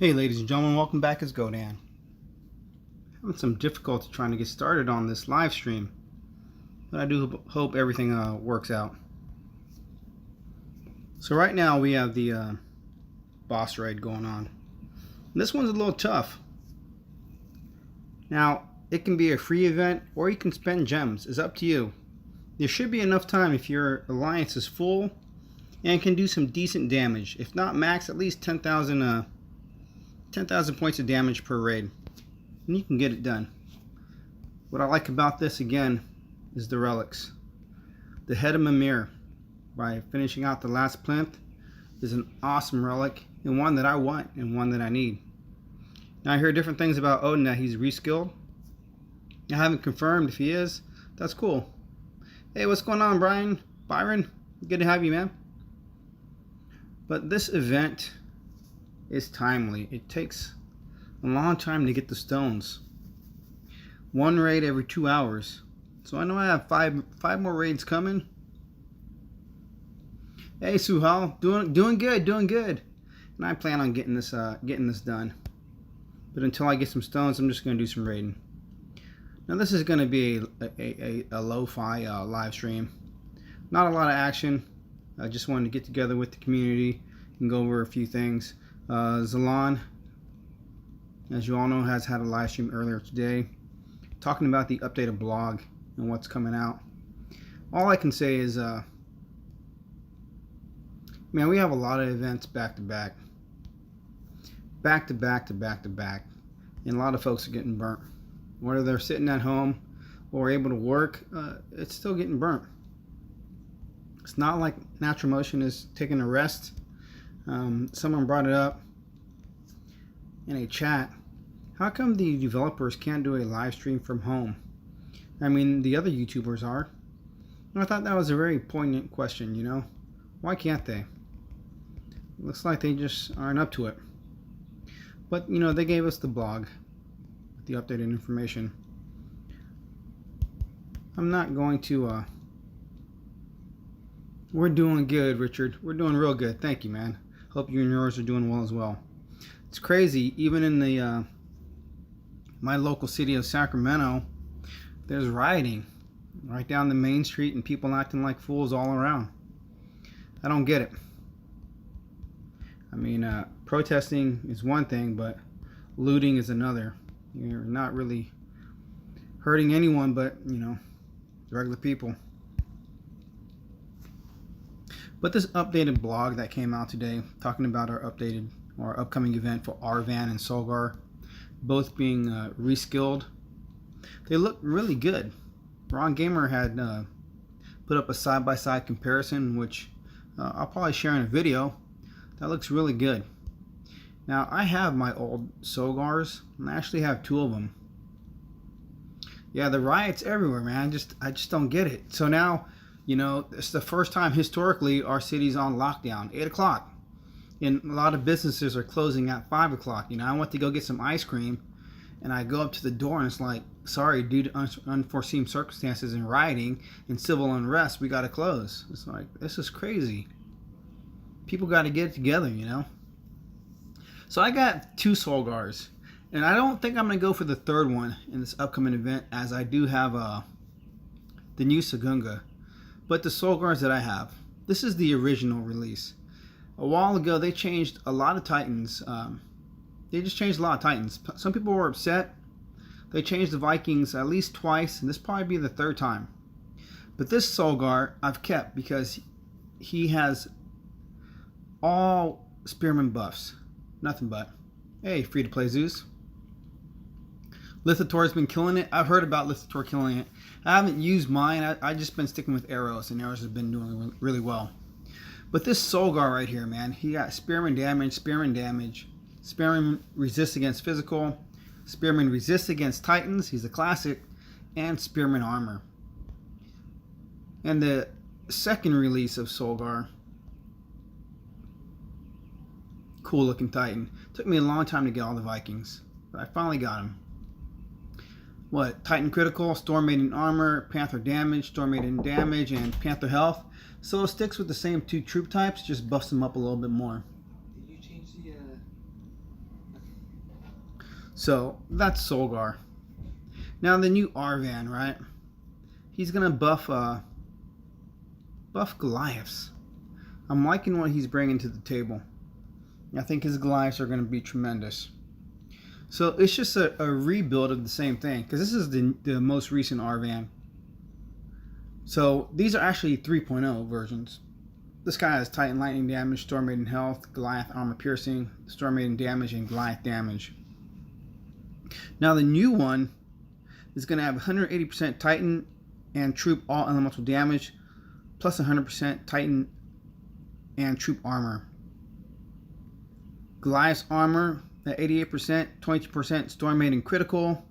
Hey ladies and gentlemen, welcome back. It's Godan. Having some difficulty trying to get started on this live stream, but I do hope everything works out. So right now we have the boss raid going on. And this one's a little tough. Now, it can be a free event or you can spend gems. It's up to you. There should be enough time if your alliance is full and can do some decent damage. If not max, at least 10,000 points of damage per raid, and you can get it done. What I like about this again is the relics. The head of Mimir, by finishing out the last plinth, is an awesome relic and one that I want and one that I need. Now I hear different things about Odin, that he's reskilled. I haven't confirmed if he is. That's cool. Hey, what's going on, Byron? Good to have you, man. But this event is timely. It takes a long time to get the stones. One raid every 2 hours. So I know I have five more raids coming. Hey Suhal, doing good. And I plan on getting this done. But until I get some stones, I'm just gonna do some raiding. Now this is gonna be a lo-fi live stream. Not a lot of action. I just wanted to get together with the community and go over a few things. Zalan, as you all know, has had a live stream earlier today talking about the updated blog and what's coming out. All I can say is, man, we have a lot of events back to back, and a lot of folks are getting burnt. Whether they're sitting at home or able to work, it's still getting burnt. It's not like Natural Motion is taking a rest. Someone brought it up in a chat. How come the developers can't do a live stream from home? I mean, the other YouTubers are. And I thought that was a very poignant question, you know? Why can't they? Looks like they just aren't up to it. But, you know, they gave us the blog with the updated information. I'm not going to, We're doing good, Richard. We're doing real good. Thank you, man. Hope you and yours are doing well as well. It's crazy, even in the my local city of Sacramento, there's rioting right down the main street and people acting like fools all around. I don't get it. I mean, protesting is one thing, but looting is another. You're not really hurting anyone but, you know, regular people. But this updated blog that came out today, talking about our upcoming event for Arvan and Solgar, both being reskilled, they look really good. Ron Gamer had put up a side-by-side comparison, which I'll probably share in a video. That looks really good. Now I have my old Solgars, and I actually have two of them. Yeah, the riots everywhere, man. I just don't get it. So now, you know, it's the first time historically our city's on lockdown, 8 o'clock. And a lot of businesses are closing at 5 o'clock. You know, I went to go get some ice cream, and I go up to the door, and it's like, sorry, due to unforeseen circumstances and rioting and civil unrest, we got to close. It's like, this is crazy. People got to get it together, you know. So I got two Solgars, and I don't think I'm going to go for the third one in this upcoming event, as I do have the new Sagunga. But the Solgars that I have, this is the original release. A while ago, they changed a lot of Titans. They just changed a lot of Titans. Some people were upset. They changed the Vikings at least twice, and this will probably be the third time. But this Solgar I've kept because he has all Spearman buffs. Nothing but. Hey, free to play Zeus. Lithator's been killing it. I've heard about Lithator killing it. I haven't used mine. I just been sticking with arrows, and arrows have been doing really well. But this Solgar right here, man, he got Spearman damage, Spearman resists against physical, Spearman resists against Titans, he's a classic, and Spearman armor. And the second release of Solgar, cool looking Titan. Took me a long time to get all the Vikings, but I finally got him. What? Titan critical, Storm Maiden armor, Panther damage, Storm Maiden damage, and Panther health. So it sticks with the same two troop types, just buffs them up a little bit more. Did you change the So that's Solgar. Now the new Arvan, right? He's gonna buff Goliaths. I'm liking what he's bringing to the table. I think his Goliaths are going to be tremendous. So it's just a rebuild of the same thing, because this is the most recent Arvan. So these are actually 3.0 versions. This guy has Titan Lightning damage, Storm Maiden health, Goliath armor piercing, Storm Maiden damage, and Goliath damage. Now the new one is going to have 180% Titan and troop all elemental damage, plus 100% Titan and troop armor. Goliath's armor at 88%, 22% Storm Maiden critical.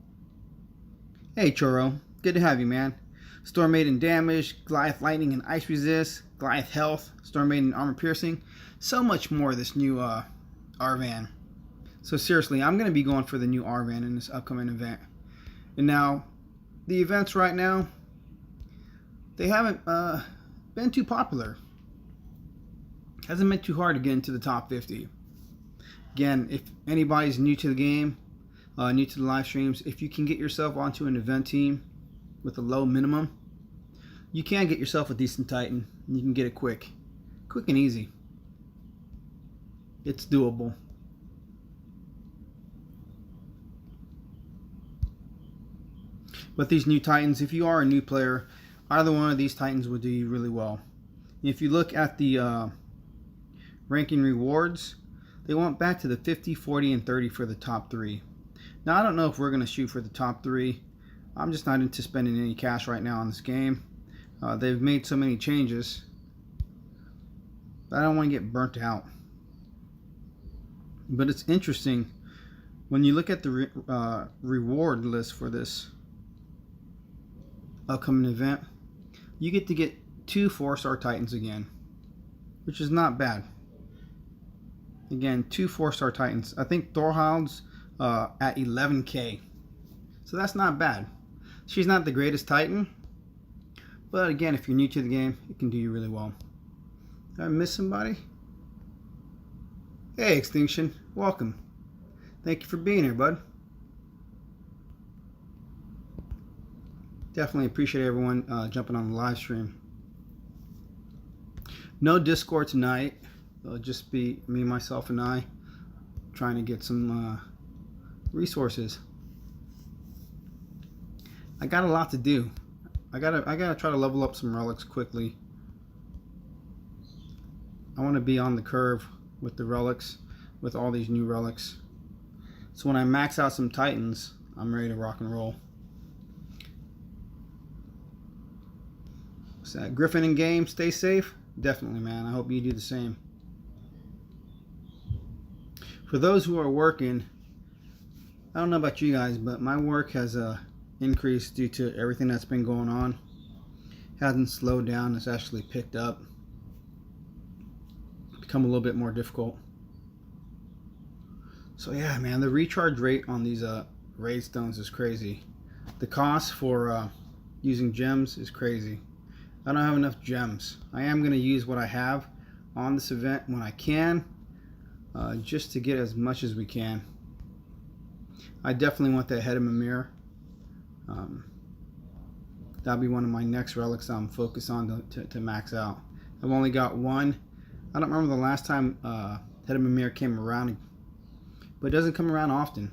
Hey Churro, good to have you, man. Storm Maiden damage, Goliath lightning and ice resist, Goliath health, Storm Maiden armor piercing. So much more this new Arvan. So seriously, I'm going to be going for the new Arvan in this upcoming event. And now, the events right now, they haven't been too popular. Hasn't been too hard to get into the top 50. Again, if anybody's new to the game, new to the live streams, if you can get yourself onto an event team with a low minimum, you can get yourself a decent Titan. And you can get it quick and easy. It's doable. But these new Titans, if you are a new player, either one of these Titans will do you really well. If you look at the ranking rewards, they went back to the 50, 40, and 30 for the top 3. Now, I don't know if we're going to shoot for the top 3. I'm just not into spending any cash right now on this game. They've made so many changes. I don't want to get burnt out. But it's interesting. When you look at the reward list for this upcoming event, you get to get 2 4-star Titans again, which is not bad. Again, 2 4-star Titans. I think Thorhild's at 11k. So that's not bad. She's not the greatest Titan, but again, if you're new to the game, it can do you really well. Did I miss somebody? Hey, Extinction. Welcome. Thank you for being here, bud. Definitely appreciate everyone jumping on the live stream. No Discord tonight. It'll just be me, myself, and I trying to get some resources. I got a lot to do. I gotta try to level up some relics quickly. I want to be on the curve with the relics, with all these new relics. So when I max out some Titans, I'm ready to rock and roll. What's that? Griffin in game, stay safe. Definitely, man. I hope you do the same. For those who are working, I don't know about you guys, but my work has increased due to everything that's been going on. It hasn't slowed down, it's actually picked up. Become a little bit more difficult. So yeah, man, the recharge rate on these raid stones is crazy. The cost for using gems is crazy. I don't have enough gems. I am going to use what I have on this event when I can, just to get as much as we can. I definitely want that head of Mimir. That'll be one of my next relics I'm focused on to max out. I've only got one. I don't remember the last time head of Mimir came around, but it doesn't come around often.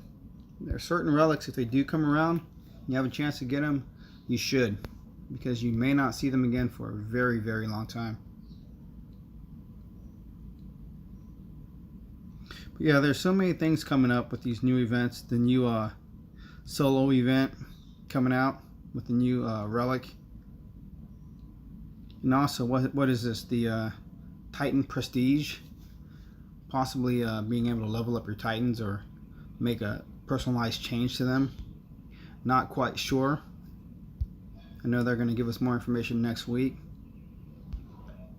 There are certain relics, if they do come around, you have a chance to get them, you should, because you may not see them again for a very, very long time. But yeah, there's so many things coming up with these new events. The new solo event coming out with the new relic. And also, what is this? The Titan Prestige. Possibly being able to level up your Titans or make a personalized change to them. Not quite sure. I know they're going to give us more information next week.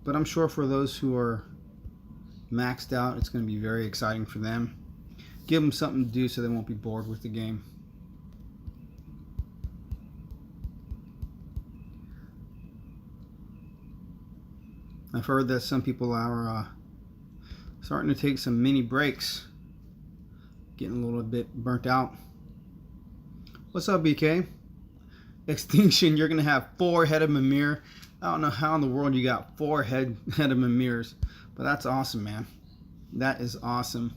But I'm sure for those who are maxed out, it's going to be very exciting for them. Give them something to do so they won't be bored with the game. I've heard that some people are starting to take some mini breaks, getting a little bit burnt out. What's up, BK? Extinction, you're going to have 4 head of Mimir. I don't know how in the world you got 4 head of Mimirs, but that's awesome, man. That is awesome.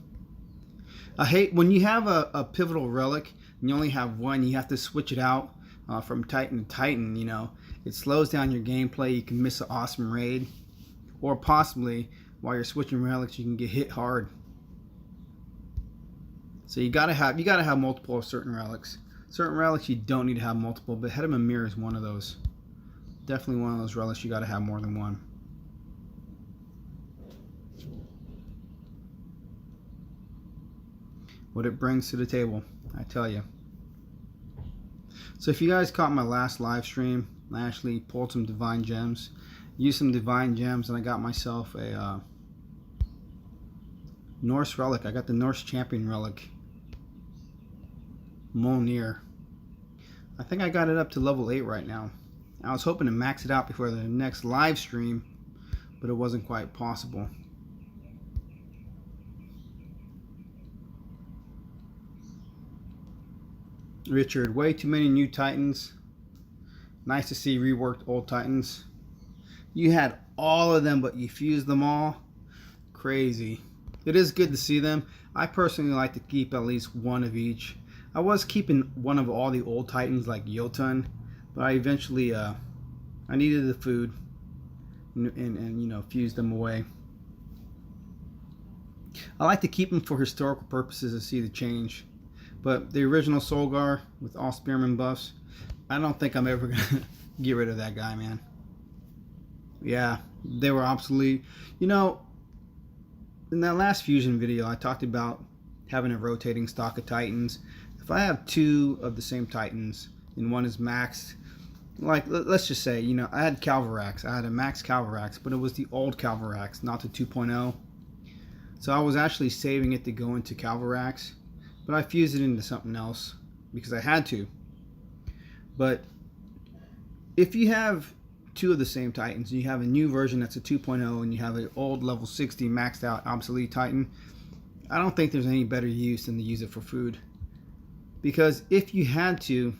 I hate when you have a pivotal relic and you only have one, you have to switch it out from Titan to Titan, you know. It slows down your gameplay. You can miss an awesome raid, or possibly while you're switching relics, you can get hit hard. So you gotta have multiple of certain relics. Certain relics you don't need to have multiple, but Head of Mimir is one of those. Definitely one of those relics you gotta have more than one. What it brings to the table, I tell you. So if you guys caught my last live stream, I actually pulled some divine gems, used some divine gems, and I got myself a Norse relic. I got the Norse champion relic, Mjolnir. I think I got it up to level 8 right now. I was hoping to max it out before the next live stream, but it wasn't quite possible. Richard, way too many new Titans. Nice to see reworked old Titans. You had all of them, but you fused them all. Crazy. It is good to see them. I personally like to keep at least one of each. I was keeping one of all the old Titans like Jotun, but I eventually I needed the food and you know, fused them away. I like to keep them for historical purposes to see the change. But the original Solgar with all spearman buffs, I don't think I'm ever going to get rid of that guy, man. Yeah, they were obsolete. You know, in that last fusion video, I talked about having a rotating stock of Titans. If I have 2 of the same Titans and one is maxed, like let's just say, you know, I had Calvarax. I had a max Calvarax, but it was the old Calvarax, not the 2.0. So I was actually saving it to go into Calvarax. But I fused it into something else because I had to. But if you have 2 of the same Titans, and you have a new version that's a 2.0, and you have an old level 60 maxed out obsolete Titan, I don't think there's any better use than to use it for food. Because if you had to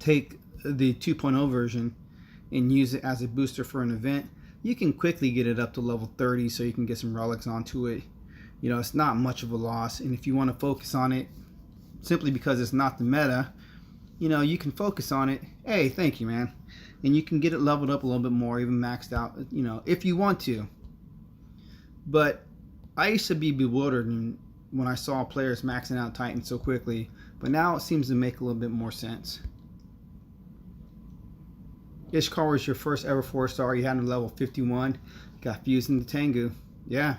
take the 2.0 version and use it as a booster for an event, you can quickly get it up to level 30 so you can get some relics onto it. You know, it's not much of a loss, and if you want to focus on it simply because it's not the meta, you know, you can focus on it. Hey, thank you, man. And you can get it leveled up a little bit more, even maxed out, you know, if you want to. But I used to be bewildered when I saw players maxing out Titans so quickly, but now it seems to make a little bit more sense. Ishkar was your first ever 4-star. You had him level 51. Got fused into Tengu. Yeah.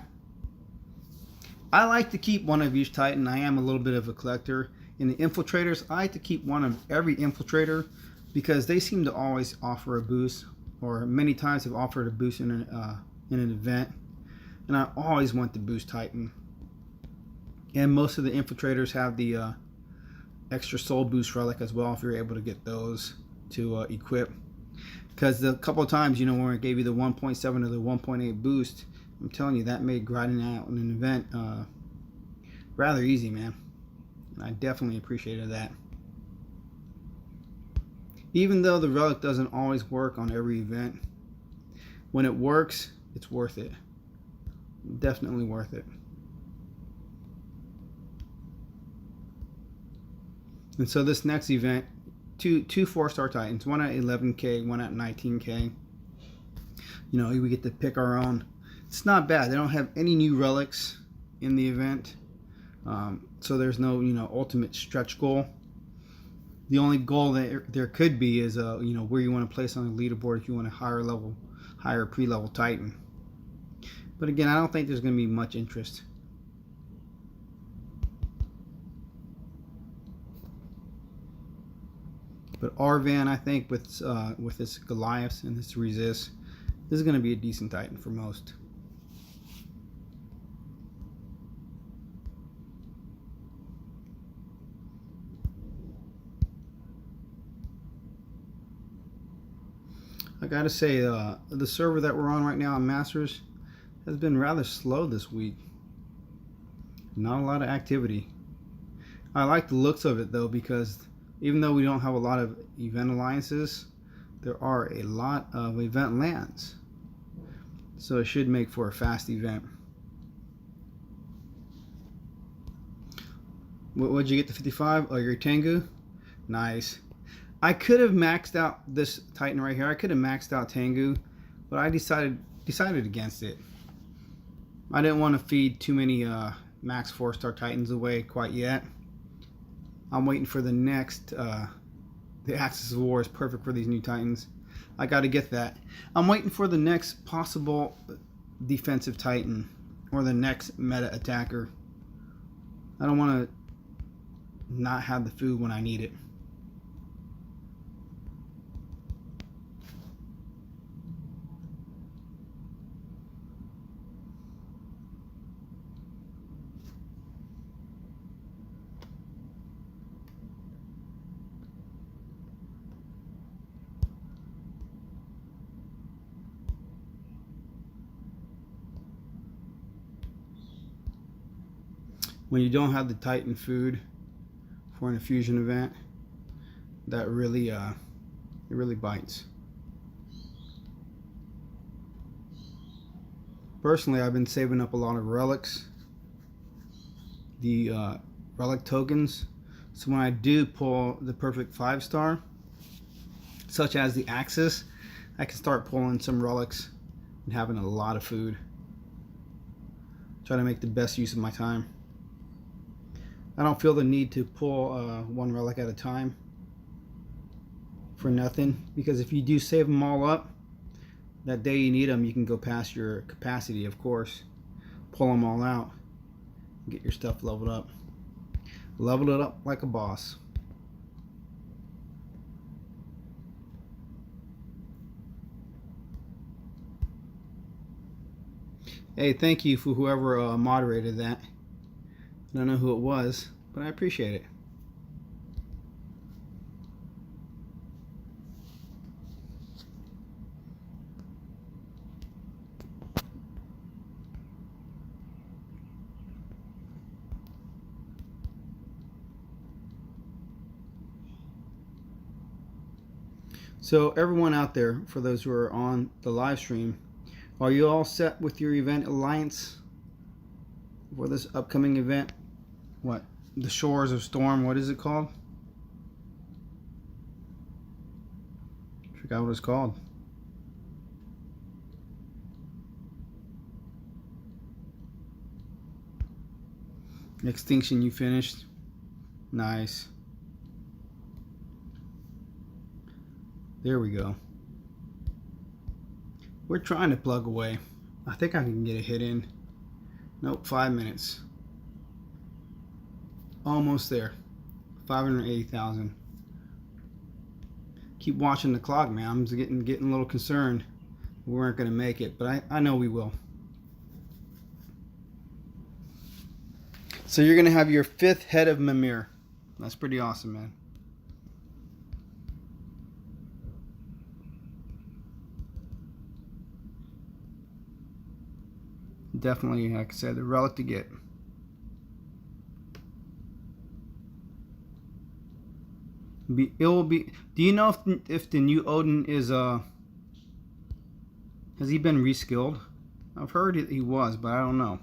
I like to keep one of each Titan. I am a little bit of a collector. In the infiltrators, I like to keep one of every infiltrator because they seem to always offer a boost, or many times have offered a boost in an event. And I always want the boost Titan. And most of the infiltrators have the extra soul boost relic as well if you're able to get those to equip. Because the couple of times, you know, when it gave you the 1.7 or the 1.8 boost, I'm telling you, that made grinding out in an event rather easy, man. And I definitely appreciated that. Even though the relic doesn't always work on every event, when it works, it's worth it. Definitely worth it. And so this next event, two 4-star Titans, one at 11k, one at 19k. You know, we get to pick our own. It's not bad. They don't have any new relics in the event, so there's no, you know, ultimate stretch goal. The only goal that there could be is you know, where you want to place on the leaderboard if you want a higher pre-level Titan. But again, I don't think there's going to be much interest. But Arvan, I think with its Goliaths and its resist, this is going to be a decent Titan for most. I gotta say, the server that we're on right now on Masters has been rather slow this week. Not a lot of activity. I like the looks of it though, because even though we don't have a lot of event alliances, there are a lot of event lands. So it should make for a fast event. What'd you get to 55? Oh, your Tengu? Nice. I could have maxed out this Titan right here. I could have maxed out Tengu, but I decided against it. I didn't want to feed too many max 4-star Titans away quite yet. I'm waiting for the next. The Axis of War is perfect for these new Titans. I got to get that. I'm waiting for the next possible defensive Titan or the next meta attacker. I don't want to not have the food when I need it. When you don't have the Titan food for an infusion event, that really it really bites. Personally, I've been saving up a lot of relics, the relic tokens, so when I do pull the perfect 5-star, such as the Axis, I can start pulling some relics and having a lot of food. Try to make the best use of my time. I don't feel the need to pull one relic at a time for nothing, because if you do save them all up, that day you need them, you can go past your capacity, of course. Pull them all out, get your stuff leveled up. Level it up like a boss. Hey, thank you for whoever moderated that. I don't know who it was, but I appreciate it. So everyone out there, for those who are on the live stream, are you all set with your event alliance for this upcoming event? What? The Shores of Storm, what is it called? I forgot what it's called. Extinction, you finished? Nice. There we go. We're trying to plug away. I think I can get a hit in. Nope, 5 minutes. Almost there. 580,000. Keep watching the clock, man. I'm just getting a little concerned. We weren't going to make it, but I know we will. So you're going to have your 5th head of Mimir. That's pretty awesome, man. Definitely, like I said, the relic to get. It will be. Do you know if the new Odin is has he been reskilled? I've heard he was, but I don't know.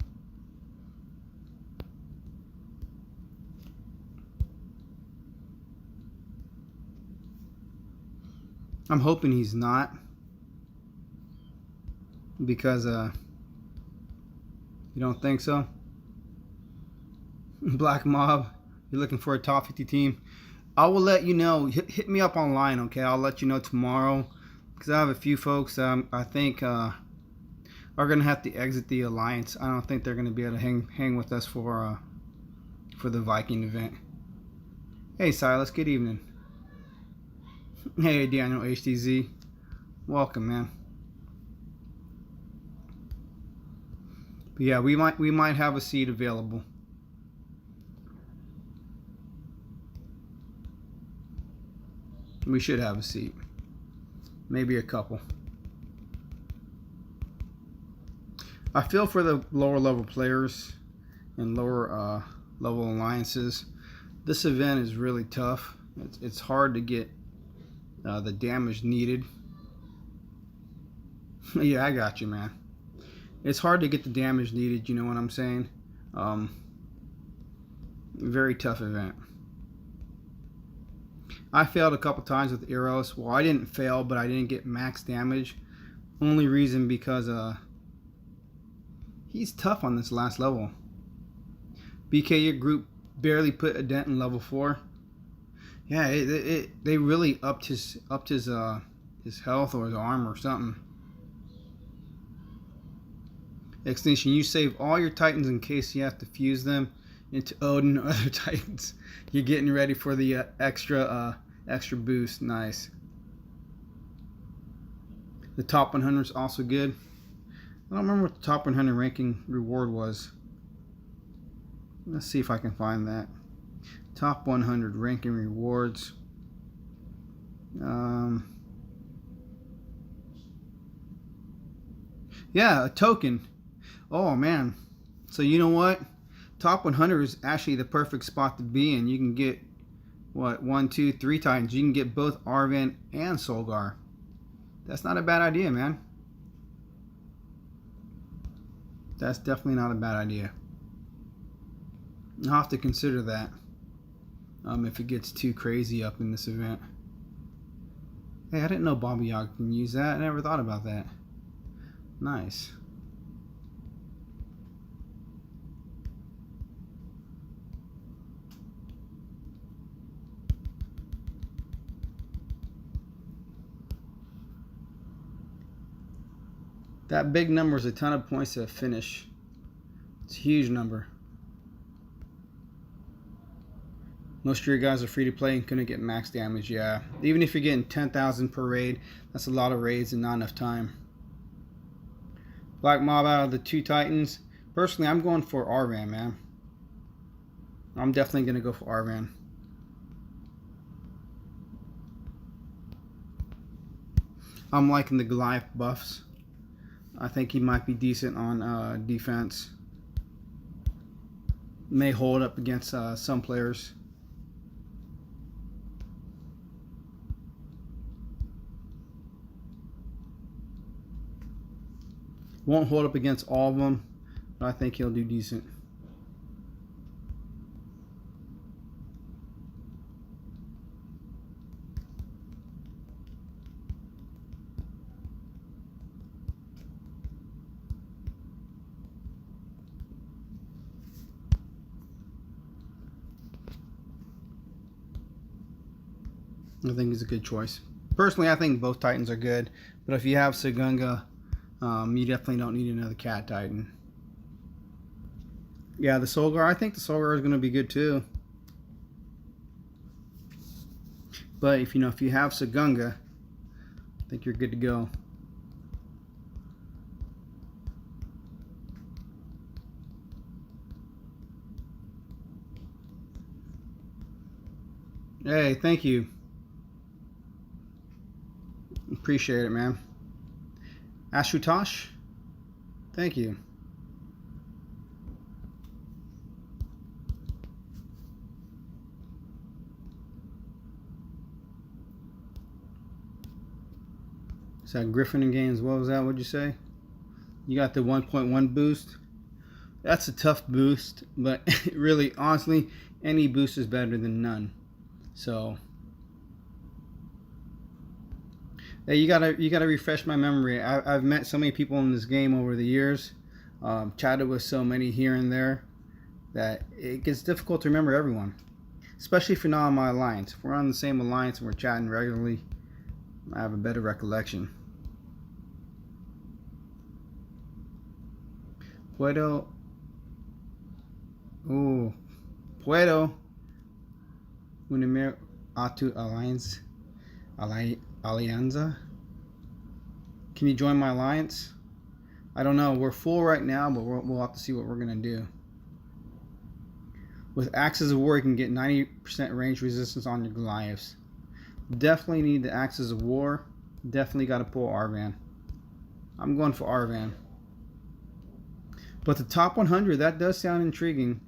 I'm hoping he's not, because you don't think so? Black Mob, you're looking for a top 50 team. I will let you know. Hit me up online, okay? I'll let you know tomorrow, because I have a few folks I think are going to have to exit the alliance. I don't think they're going to be able to hang with us for the Viking event. Hey Silas, good evening. Hey Daniel HTZ, welcome, man. But yeah, we might have a seat available. We should have a seat. Maybe a couple. I feel for the lower level players and lower level alliances. This event is really tough. It's hard to get the damage needed. Yeah, I got you, man. It's hard to get the damage needed, you know what I'm saying? Very tough event. I failed a couple times with Eros. Well, I didn't fail, but I didn't get max damage. Only reason because he's tough on this last level. BK, your group barely put a dent in level 4. Yeah, they really upped his health or his armor or something. Extinction, you save all your Titans in case you have to fuse them into Odin or other Titans. You're getting ready for the extra boost. Nice. The top 100 is also good. I don't remember what the top 100 ranking reward was. Let's see if I can find that. Top 100 ranking rewards. Yeah, a token. Oh man. So you know what? Top 100 is actually the perfect spot to be in. You can get what, 1, 2, 3 Titans. You can get both Arvan and Solgar. That's not a bad idea, man. That's definitely not a bad idea. I'll have to consider that if it gets too crazy up in this event. Hey, I didn't know Baba Yaga can use that. I never thought about that. Nice. That big number is a ton of points to finish. It's a huge number. Most of your guys are free to play and couldn't get max damage, yeah. Even if you're getting 10,000 per raid, that's a lot of raids and not enough time. Black Mob out of the 2 Titans. Personally, I'm going for Arvan, man. I'm definitely going to go for Arvan. I'm liking the Goliath buffs. I think he might be decent on defense. May hold up against some players. Won't hold up against all of them, but I think he'll do decent. I think it's a good choice. Personally, I think both Titans are good, but if you have Sagunga, you definitely don't need another Cat Titan. Yeah, the Solgar, I think the Solgar is going to be good too. But if you have Sagunga, I think you're good to go. Hey, thank you. Appreciate it, man. Ashutosh, thank you. Is that Griffin in games? What was that? What'd you say? You got the 1.1 boost. That's a tough boost, but really, honestly, any boost is better than none. So, hey, you gotta refresh my memory. I've met so many people in this game over the years, chatted with so many here and there, that it gets difficult to remember everyone. Especially if you're not on my alliance. If we're on the same alliance and we're chatting regularly, I have a better recollection. Puedo unirme a tu alianza. Can you join my alliance? I don't know. We're full right now, but we'll have to see what we're gonna do. With Axes of War, you can get 90% range resistance on your Goliaths. Definitely need the Axes of War. Definitely got to pull Arvan. I'm going for Arvan. But the top 100, that does sound intriguing.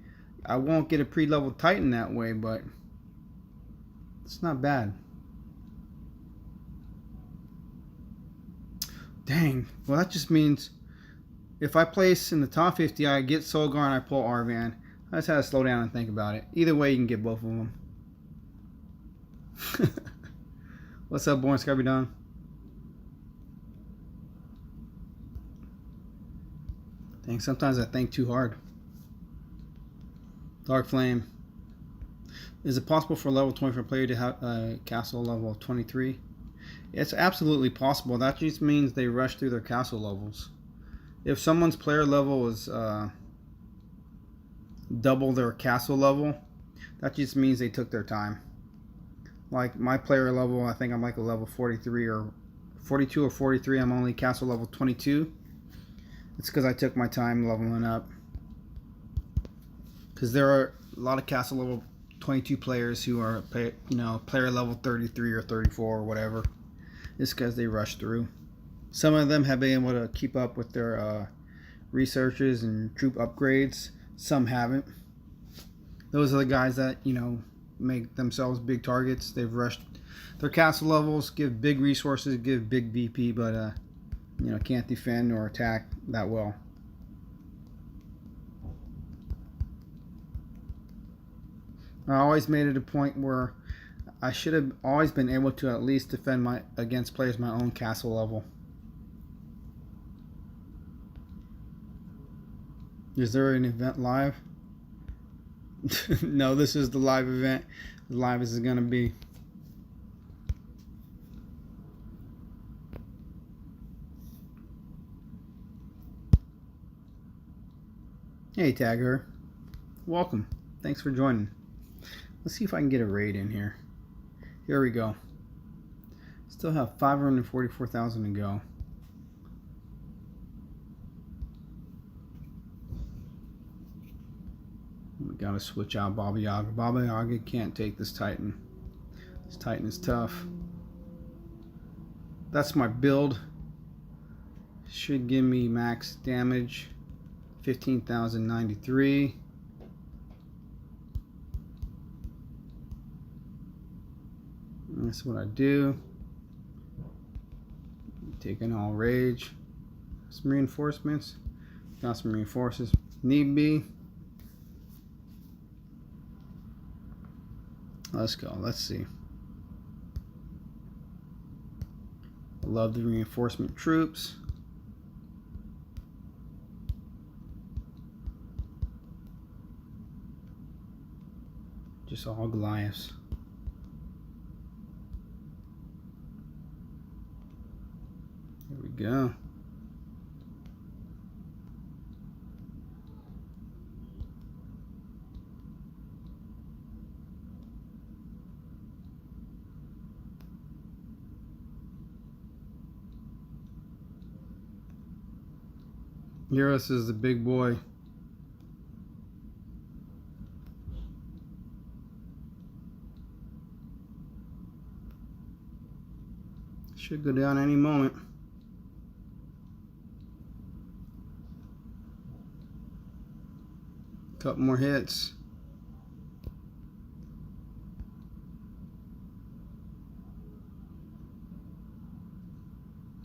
I won't get a pre-level Titan that way, but it's not bad. Dang. Well, that just means if I place in the top 50, I get Solgar and I pull Arvan. I just had to slow down and think about it. Either way, you can get both of them. What's up, Born Scubby Don? Dang, sometimes I think too hard. Dark Flame. Is it possible for a level 24 player to have a castle level 23? It's absolutely possible. That just means they rush through their castle levels. If someone's player level is double their castle level, that just means they took their time. Like my player level, I think I'm like a level 43 or 42 or 43. I'm only castle level 22. It's because I took my time leveling up. Because there are a lot of castle level 22 players who are, player level 33 or 34 or whatever. It's because they rush through. Some of them have been able to keep up with their researches and troop upgrades. Some haven't. Those are the guys that, make themselves big targets. They've rushed their castle levels, give big resources, give big BP, but can't defend or attack that well. I always made it a point where I should have always been able to at least defend against players my own castle level. Is there an event live? No, this is the live event. As live as it's gonna be. Hey Tagger, welcome. Thanks for joining. Let's see if I can get a raid in here. Here we go. Still have 544,000 to go. We gotta switch out Baba Yaga. Baba Yaga can't take this Titan. This Titan is tough. That's my build. Should give me max damage. 15,093. That's what I do. Taking all rage. Some reinforcements. Got some reinforcements. Need be. Let's go. Let's see. I love the reinforcement troops. Just all Goliaths. There we go. Eurus is the big boy. Should go down any moment. Couple more hits.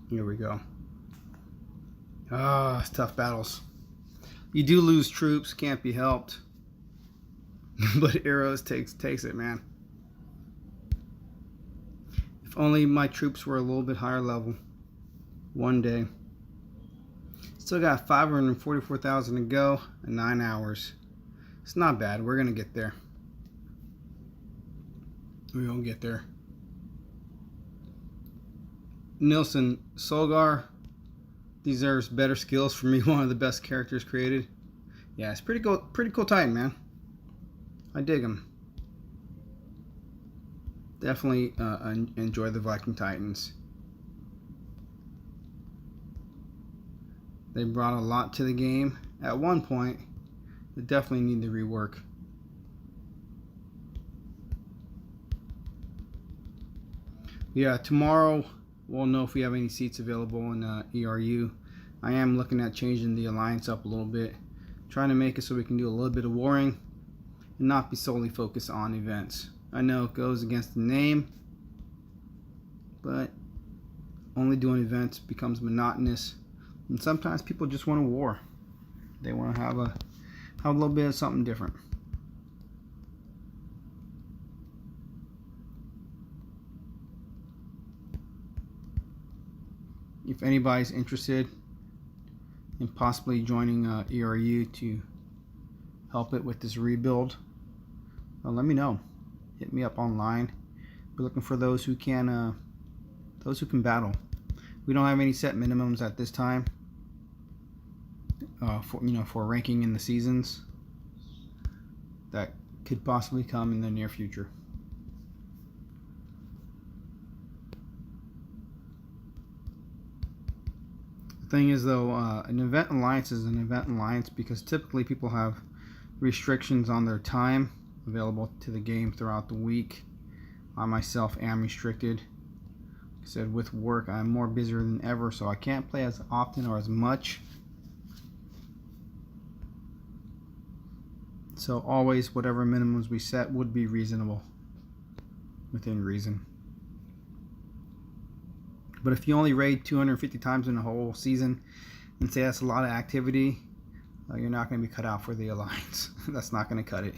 Here we go. Ah, it's tough battles. You do lose troops, can't be helped. But Arrows takes it, man. If only my troops were a little bit higher level. One day. Still got 544,000 to go in 9 hours. It's not bad. We're gonna get there. We're gonna get there. Nilsson Solgar deserves better skills for me. One of the best characters created. Yeah, it's pretty cool Titan, man. I dig him. Definitely enjoy the Viking Titans. They brought a lot to the game. At one point, they definitely need to rework. Yeah, tomorrow we'll know if we have any seats available in ERU. I am looking at changing the alliance up a little bit. Trying to make it so we can do a little bit of warring. and not be solely focused on events. I know it goes against the name, but only doing events becomes monotonous, and sometimes people just want a war. They want to have a little bit of something different. If anybody's interested in possibly joining ERU to help it with this rebuild, let me know. Hit me up online. We're looking for those who can battle. We don't have any set minimums at this time for ranking in the seasons. That could possibly come in the near future. The thing is, though, an event alliance is an event alliance because typically people have restrictions on their time available to the game throughout the week. I myself am restricted. Like I said, with work, I'm more busier than ever, so I can't play as often or as much. So always, whatever minimums we set would be reasonable, within reason. But if you only raid 250 times in a whole season and say that's a lot of activity, you're not going to be cut out for the alliance. That's not going to cut it.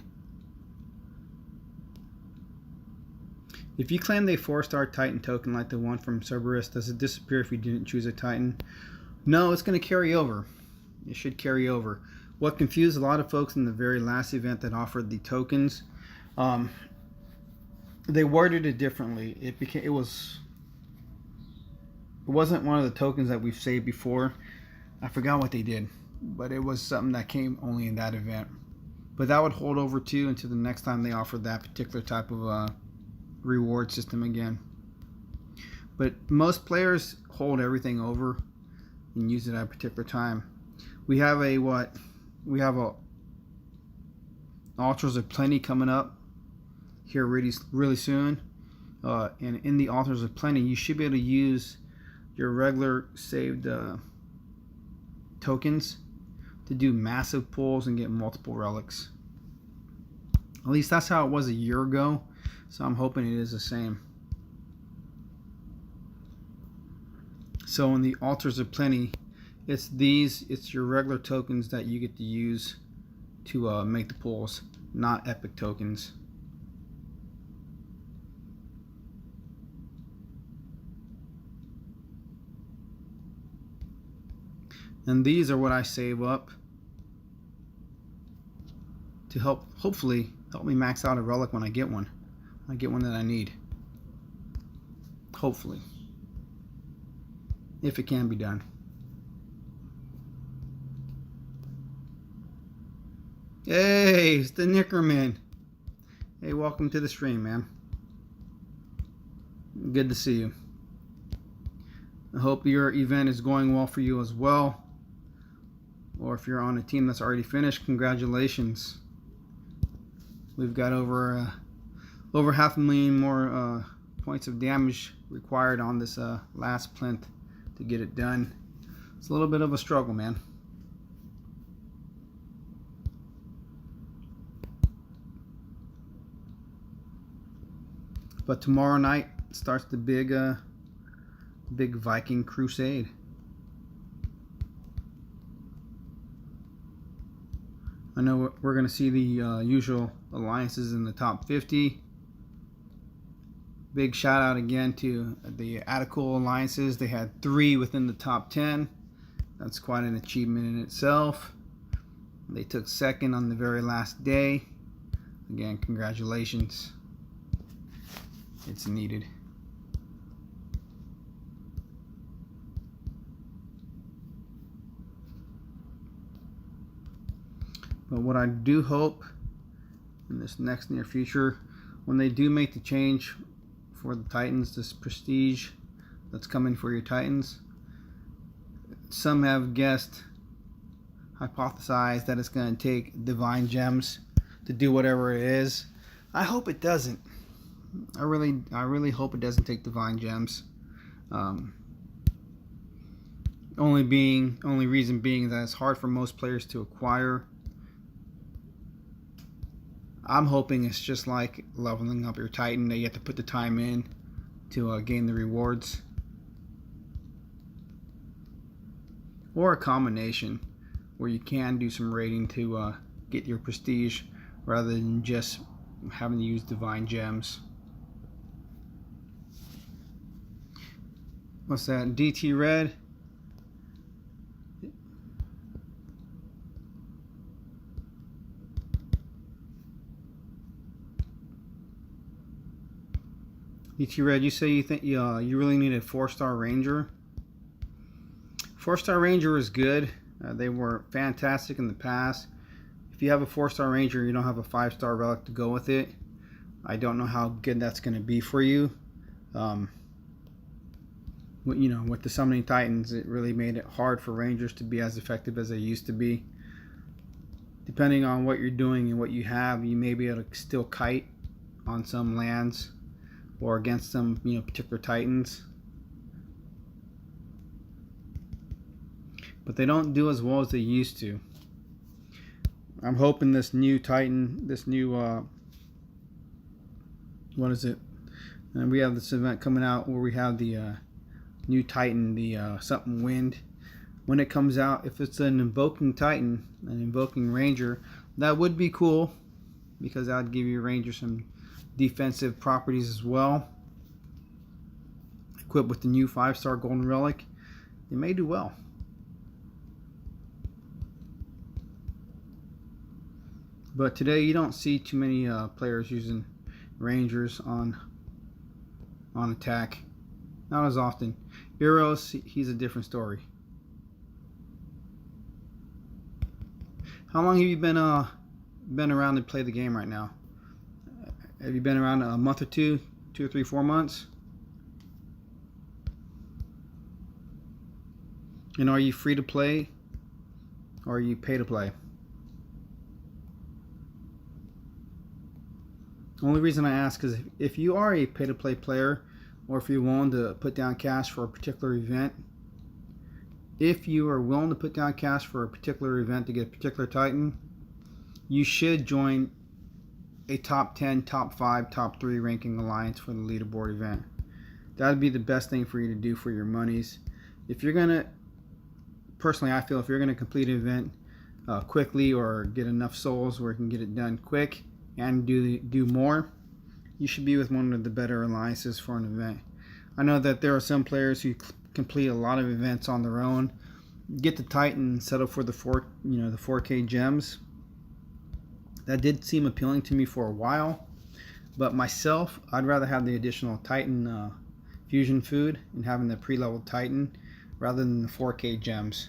If you claim a 4-star Titan token like the one from Cerberus, does it disappear if you didn't choose a Titan? No, it's going to carry over. It should carry over. What confused a lot of folks in the very last event that offered the tokens, they worded it differently. It wasn't one of the tokens that we've saved before. I forgot what they did, but it was something that came only in that event. But that would hold over too until the next time they offered that particular type of reward system again. But most players hold everything over and use it at a particular time. We have Altars of Plenty coming up here really soon, and in the Altars of Plenty you should be able to use your regular saved tokens to do massive pulls and get multiple relics. At least that's how it was a year ago, so I'm hoping it is the same. So in the Altars of Plenty, it's your regular tokens that you get to use to make the pulls, not epic tokens. And these are what I save up to hopefully help me max out a relic when I get one. I get one that I need. Hopefully. If it can be done. Hey, it's the Nickerman. Hey, welcome to the stream, man. Good to see you. I hope your event is going well for you as well. Or if you're on a team that's already finished, congratulations. We've got over 500,000 more points of damage required on this last plinth to get it done. It's a little bit of a struggle, man. But tomorrow night starts the big Viking crusade. I know we're going to see the usual alliances in the top 50. Big shout out again to the Atticool alliances. They had 3 within the top 10. That's quite an achievement in itself. They took second on the very last day. Again, congratulations. It's needed. But what I do hope in this next near future, when they do make the change for the Titans, this prestige that's coming for your Titans, some have hypothesized that it's going to take divine gems to do whatever it is. I hope it doesn't. I really hope it doesn't take divine gems. Only reason being that it's hard for most players to acquire. I'm hoping it's just like leveling up your Titan, that you have to put the time in to gain the rewards, or a combination where you can do some raiding to get your prestige rather than just having to use divine gems. What's that? DT red. DT red, you say you think you really need a 4-star ranger. 4-star ranger is good. They were fantastic in the past. If you have a 4-star ranger, you don't have a 5-star relic to go with it. I don't know how good that's going to be for you. With the summoning titans, it really made it hard for rangers to be as effective as they used to be. Depending on what you're doing and what you have, you may be able to still kite on some lands or against some particular titans, but they don't do as well as they used to. I'm hoping this new titan, this new what is it? And we have this event coming out where we have the new titan, the something wind. When it comes out, if it's an invoking titan, an invoking ranger, that would be cool, because that would give your ranger some defensive properties as well. Equipped with the new 5-star golden relic, it may do well. But today you don't see too many players using rangers on attack. Not as often. Eros, he's a different story. How long have you been around to play the game right now? Have you been around a month or 2 or 3, 4 months? And are you free to play, or are you pay to play? The only reason I ask is if you are a pay to play player, or if you're willing to put down cash for a particular event, if you are willing to put down cash for a particular event to get a particular titan, you should join a top 10, top 5, top 3 ranking alliance for the leaderboard event. That would be the best thing for you to do for your monies. If you're gonna, personally, I feel if you're gonna complete an event quickly, or get enough souls where you can get it done quick and do more, you should be with one of the better alliances for an event. I know that there are some players who complete a lot of events on their own, get the titan and settle for the 4K gems. That did seem appealing to me for a while, but myself, I'd rather have the additional titan fusion food and having the pre-leveled titan rather than the 4K gems.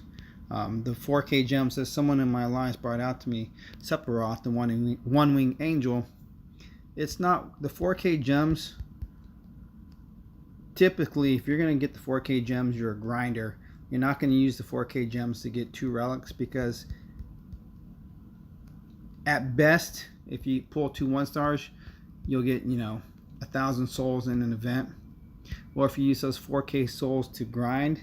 The 4K gems, as someone in my alliance brought out to me, Sephiroth, the one-wing angel, it's not the 4K gems. Typically, if you're going to get the 4K gems, you're a grinder. You're not going to use the 4K gems to get 2 relics, because at best, if you pull 2 1-stars, you'll get 1,000 souls in an event. Or if you use those 4K souls to grind,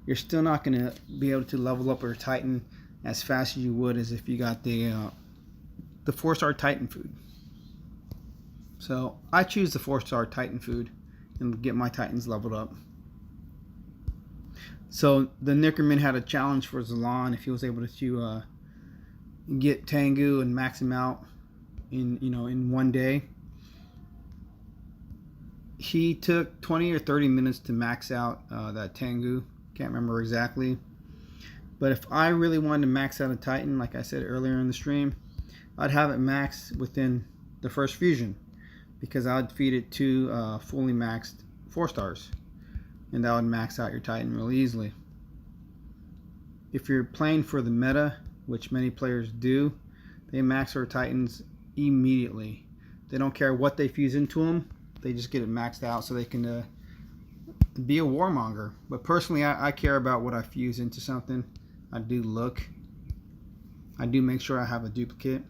you're still not going to be able to level up your titan as fast as you would as if you got the 4-star titan food. So I choose the 4-star titan food and get my titans leveled up. So the Nickerman had a challenge for Zalan if he was able to get Tengu and max him out in one day. He took 20 or 30 minutes to max out that Tengu. Can't remember exactly. But if I really wanted to max out a Titan, like I said earlier in the stream, I'd have it maxed within the first fusion, because I would feed it 2 fully maxed 4-stars, and that would max out your Titan really easily. If you're playing for the meta, which many players do, they max their Titans immediately. They don't care what they fuse into them. They just get it maxed out so they can be a warmonger. But personally, I care about what I fuse into something. I do look. I do make sure I have a duplicate.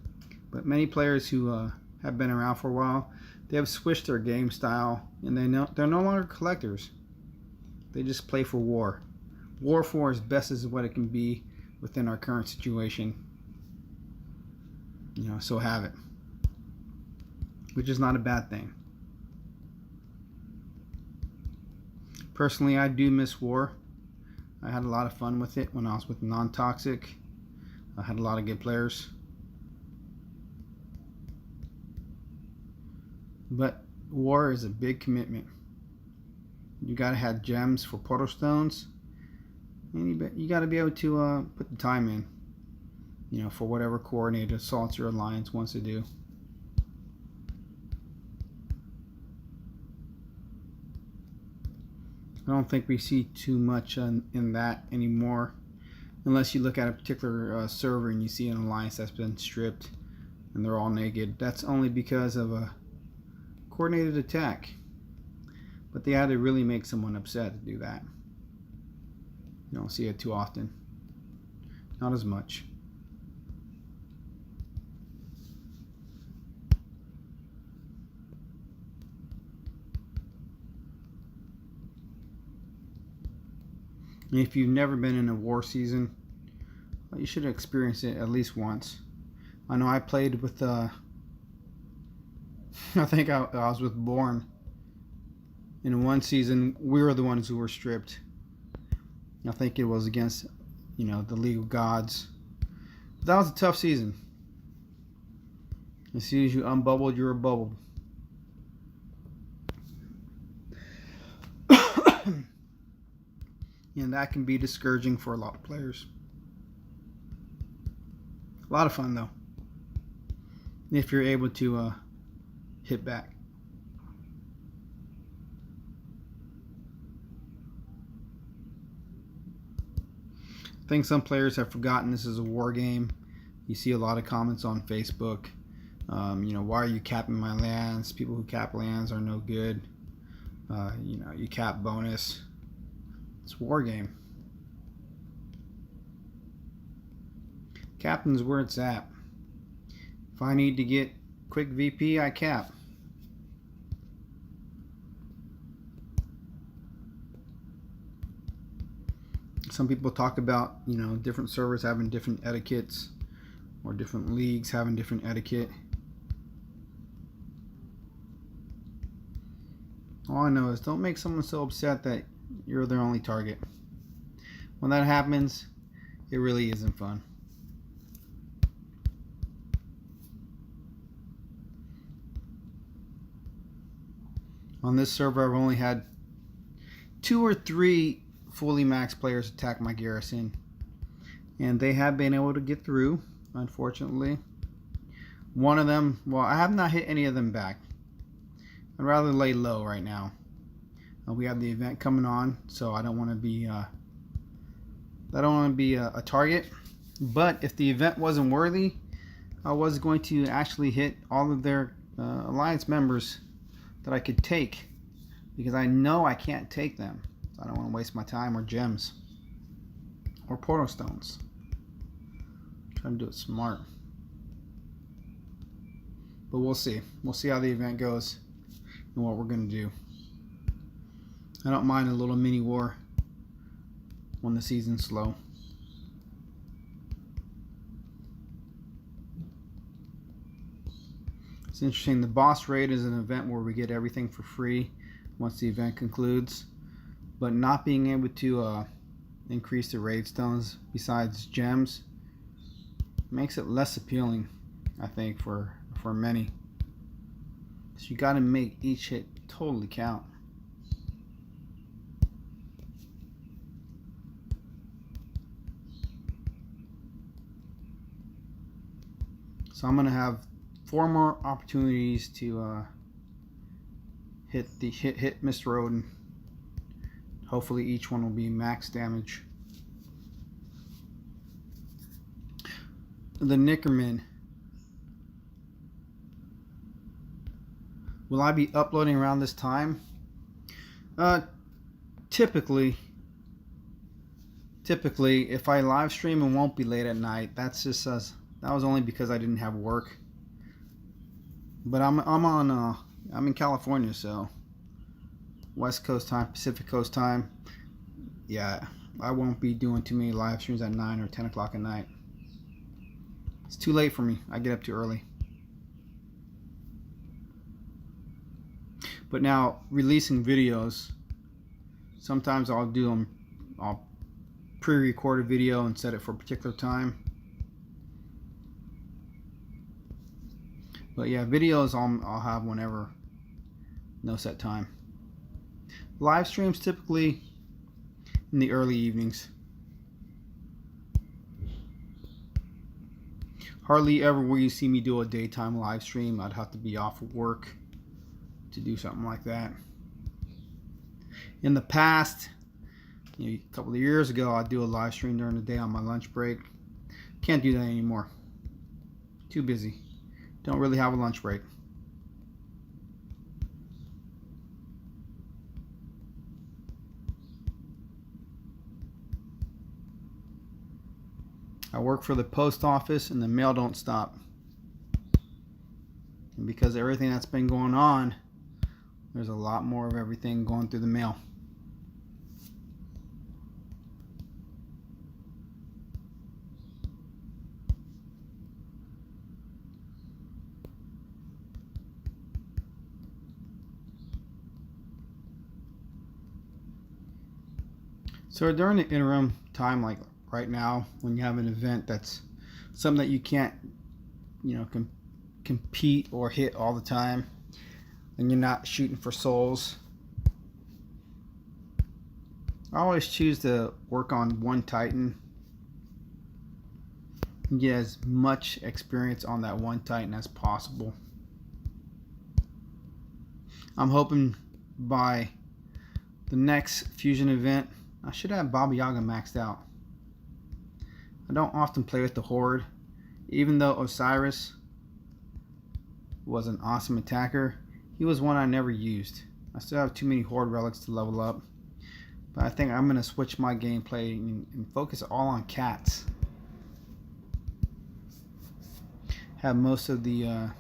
But many players who have been around for a while, they have switched their game style, and they're no longer collectors. They just play for war. War for as best as what it can be within our current situation. So have it. which is not a bad thing. Personally, I do miss war. I had a lot of fun with it when I was with non-toxic. I had a lot of good players. But war is a big commitment. You gotta have gems for portal stones, and you gotta be able to put the time in, you know, for whatever coordinated assaults your alliance wants to do. I don't think we see too much in that anymore, unless you look at a particular server and you see an alliance that's been stripped and they're all naked. That's only because of a coordinated attack, but they had to really make someone upset to do that. You don't see it too often, not as much. And if you've never been in a war season, you should experience it at least once. I know I played with I think I was with Born. In one season, we were the ones who were stripped. I think it was against, you know, the League of Gods. But that was a tough season. As soon as you unbubbled, you were bubbled. And that can be discouraging for a lot of players. A lot of fun, though, if you're able to hit back. I think some players have forgotten this is a war game. You see a lot of comments on Facebook. You know, why are you capping my lands? People who cap lands are no good. You know, you cap bonus. It's a war game. Captain's where it's at. If I need to get quick VP, I cap. Some people talk about, you know, different servers having different etiquettes, or different leagues having different etiquette. All I know is don't make someone so upset that you're their only target. When that happens, it really isn't fun. On this server, I've only had 2 or 3 fully maxed players attack my garrison, and they have been able to get through, unfortunately. One of them, well, I have not hit any of them back. I'd rather lay low right now. We have the event coming on, so I don't want to be a target. But if the event wasn't worthy, I was going to actually hit all of their alliance members that I could take, because I know I can't take them. So I don't want to waste my time or gems or portal stones. Trying to do it smart. But we'll see. We'll see how the event goes and what we're going to do. I don't mind a little mini war when the season's slow. It's interesting. The boss raid is an event where we get everything for free once the event concludes, but not being able to increase the raid stones besides gems makes it less appealing, I think, for many. So you got to make each hit totally count. So I'm gonna have 4 more opportunities to hit Mr. Odin. Hopefully each one will be max damage. The Nickerman. Will I be uploading around this time? Typically, if I live stream, it won't be late at night. That's just us. That was only because I didn't have work. But I'm in California, so West Coast time, Pacific Coast time. Yeah, I won't be doing too many live streams at 9 or 10 o'clock at night. It's too late for me. I get up too early. But now releasing videos, sometimes I'll do them. I'll pre-record a video and set it for a particular time. But yeah, videos I'll have whenever, no set time. Live streams typically in the early evenings. Hardly ever will you see me do a daytime live stream. I'd have to be off of work to do something like that. In the past, a couple of years ago, I'd do a live stream during the day on my lunch break. Can't do that anymore. Too busy. Don't really have a lunch break. I work for the post office and the mail don't stop. And because of everything that's been going on, there's a lot more of everything going through the mail. So during the interim time, like right now, when you have an event that's something that you can't, compete or hit all the time, and you're not shooting for souls, I always choose to work on one Titan and get as much experience on that one Titan as possible. I'm hoping by the next fusion event, I should have Baba Yaga maxed out. I don't often play with the Horde, even though Osiris was an awesome attacker. He was one I never used. I still have too many Horde relics to level up, but I think I'm going to switch my gameplay and focus all on cats. Have most of the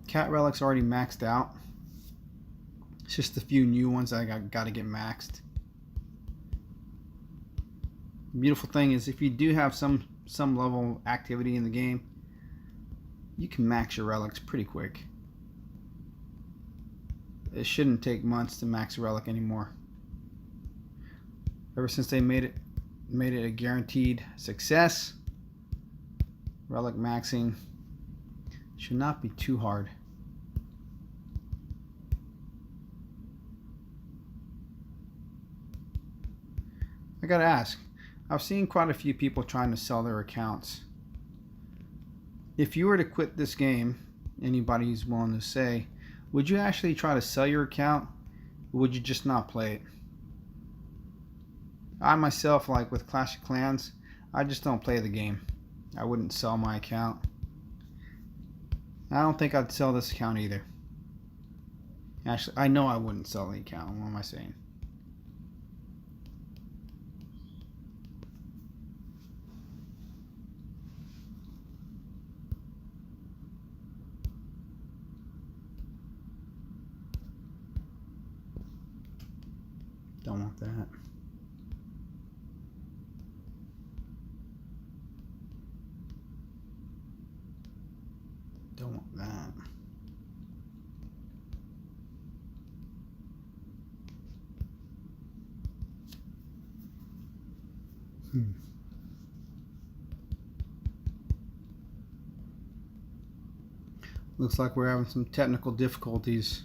cat relics already maxed out. It's just a few new ones that I got to get maxed. The beautiful thing is, if you do have some level of activity in the game, you can max your relics pretty quick. It shouldn't take months to max a relic anymore. Ever since they made it a guaranteed success, relic maxing should not be too hard. I gotta ask, I've seen quite a few people trying to sell their accounts. If you were to quit this game, anybody who's willing to say, would you actually try to sell your account, or would you just not play it? I myself, like with Clash of Clans, I just don't play the game. I wouldn't sell my account. I don't think I'd sell this account either. Actually, I know I wouldn't sell the account. What am I saying? Don't want that. Don't want that. Looks like we're having some technical difficulties.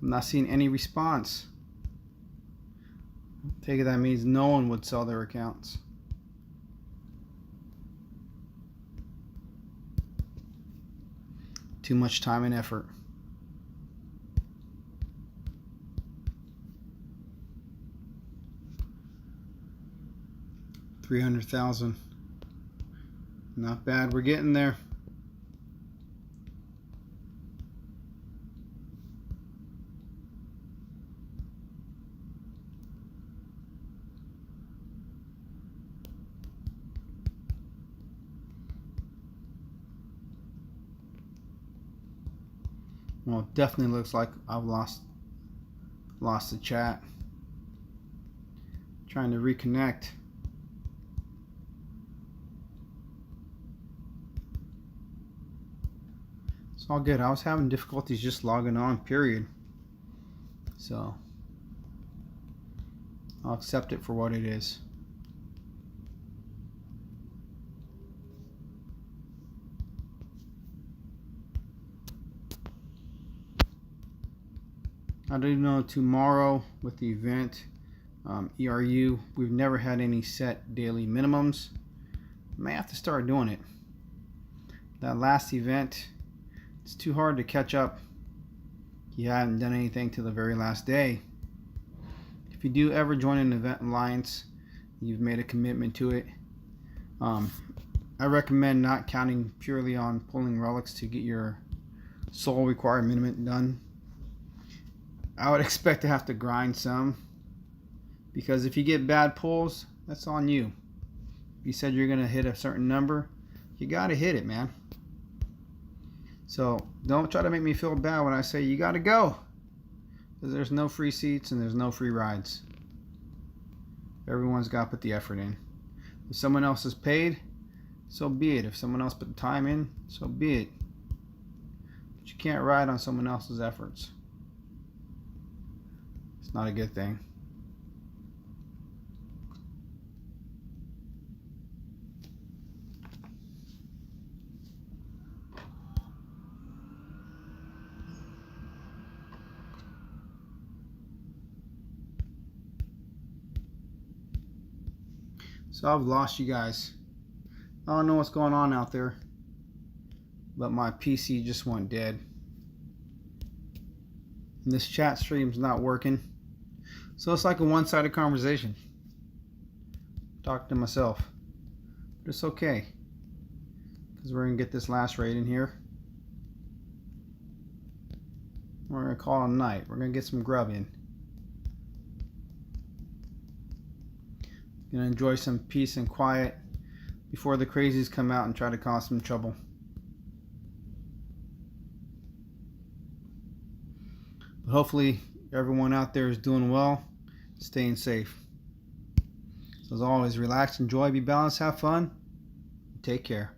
I'm not seeing any response. I take it that means no one would sell their accounts. Too much time and effort. $300,000. Not bad. We're getting there. Well, it definitely looks like I've lost the chat. Trying to reconnect. It's all good. I was having difficulties just logging on, period. So I'll accept it for what it is. I do know tomorrow with the event, ERU, we've never had any set daily minimums. May have to start doing it. That last event, it's too hard to catch up. You haven't done anything till the very last day. If you do ever join an event alliance, you've made a commitment to it. I recommend not counting purely on pulling relics to get your soul requirement done. I would expect to have to grind some, because if you get bad pulls, that's on you. If you said you're going to hit a certain number, you got to hit it, man. So don't try to make me feel bad when I say you got to go, because there's no free seats and there's no free rides. Everyone's got to put the effort in. If someone else is paid, so be it. If someone else put the time in, so be it. But you can't ride on someone else's efforts. It's not a good thing. So I've lost you guys. I don't know what's going on out there, but my PC just went dead. And this chat stream's not working. So it's like a one-sided conversation. Talk to myself. But it's okay, because we're going to get this last raid in here. We're going to call it a night. We're going to get some grub in. Going to enjoy some peace and quiet before the crazies come out and try to cause some trouble. But hopefully everyone out there is doing well, staying safe. So as always, relax, enjoy, be balanced, have fun, and take care.